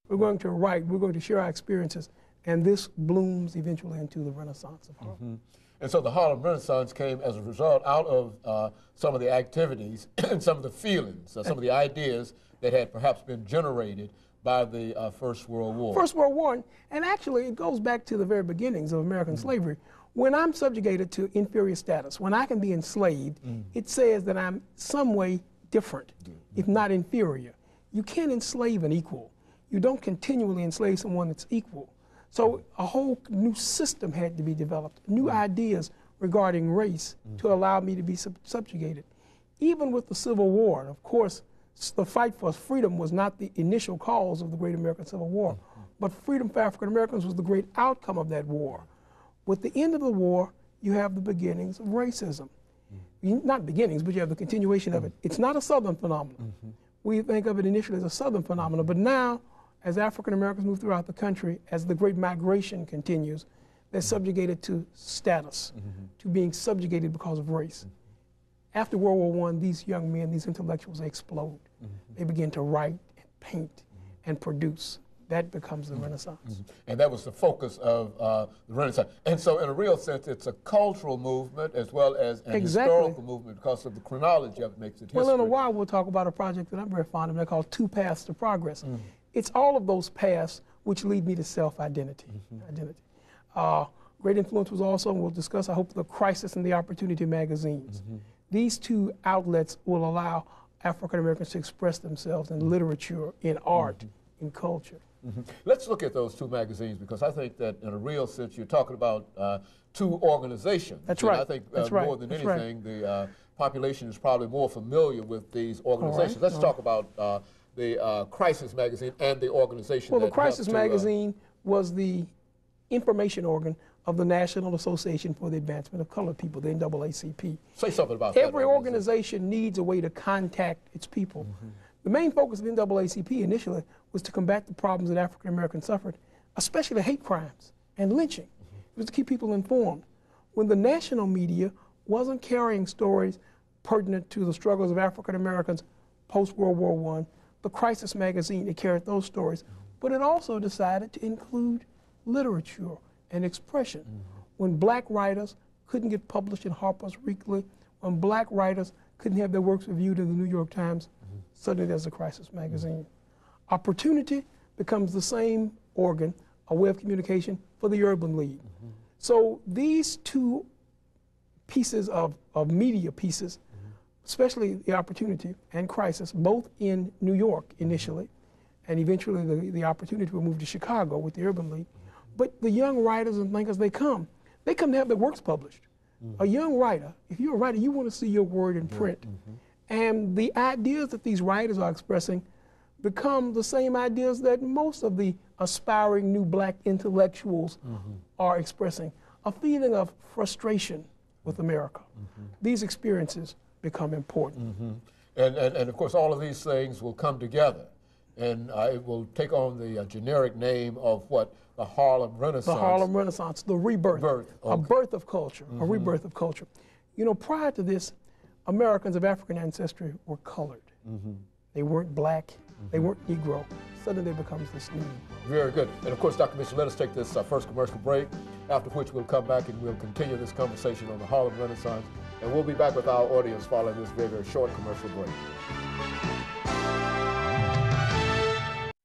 we're going to write, we're going to share our experiences, and this blooms eventually into the Renaissance of Harlem. And so the Harlem Renaissance came as a result out of some of the activities and some of the feelings, some of the ideas that had perhaps been generated by the First World War. First World War, and actually it goes back to the very beginnings of American slavery. When I'm subjugated to inferior status, when I can be enslaved, it says that I'm some way different, if not inferior. You can't enslave an equal. You don't continually enslave someone that's equal. So a whole new system had to be developed, new ideas regarding race to allow me to be subjugated. Even with the Civil War, and of course, the fight for freedom was not the initial cause of the Great American Civil War, but freedom for African Americans was the great outcome of that war. With the end of the war, you have the beginnings of racism. Not beginnings, but you have the continuation of it. It's not a Southern phenomenon. We think of it initially as a Southern phenomenon, but now, as African Americans move throughout the country, as the great migration continues, they're subjugated to status, to being subjugated because of race. After World War I, these young men, these intellectuals, they explode. They begin to write and paint and produce. That becomes the Renaissance. And that was the focus of the Renaissance. And so in a real sense, it's a cultural movement as well as an historical movement because of the chronology of it makes it history. Well, in a while, we'll talk about a project that I'm very fond of. They're called Two Paths to Progress. It's all of those paths which lead me to self-identity. Great influence was also, and we'll discuss, I hope, the Crisis and the Opportunity magazines. These two outlets will allow African Americans to express themselves in literature, in art, in culture. Let's look at those two magazines because I think that in a real sense you're talking about two organizations. That's right. And I think more than anything the population is probably more familiar with these organizations. Let's talk about the Crisis magazine and the organization. Well, the Crisis magazine was the information organ of the National Association for the Advancement of Colored People, the NAACP. Say something about that. Every organization needs a way to contact its people. The main focus of the NAACP initially was to combat the problems that African Americans suffered, especially hate crimes and lynching. It was to keep people informed. When the national media wasn't carrying stories pertinent to the struggles of African Americans post-World War I, the Crisis magazine, it carried those stories, but it also decided to include literature and expression. When black writers couldn't get published in Harper's Weekly, when black writers couldn't have their works reviewed in the New York Times, suddenly there's a Crisis magazine. Opportunity becomes the same organ, a way of communication for the Urban League. So these two pieces of media pieces, especially the Opportunity and Crisis, both in New York initially, and eventually the Opportunity will move to Chicago with the Urban League. But the young writers and thinkers, they come to have their works published. A young writer, if you're a writer, you want to see your word in print. And the ideas that these writers are expressing become the same ideas that most of the aspiring new black intellectuals are expressing. A feeling of frustration with America. These experiences become important. And of course, all of these things will come together. And it will take on the generic name of what? The Harlem Renaissance. The Harlem Renaissance, the rebirth. A birth of culture, a rebirth of culture. You know, prior to this, Americans of African ancestry were colored. They weren't black, they weren't Negro. Suddenly there becomes this new. Very good. And of course, Dr. Mitchell, let us take this first commercial break, after which we'll come back and we'll continue this conversation on the Harlem Renaissance. And we'll be back with our audience following this very, very short commercial break.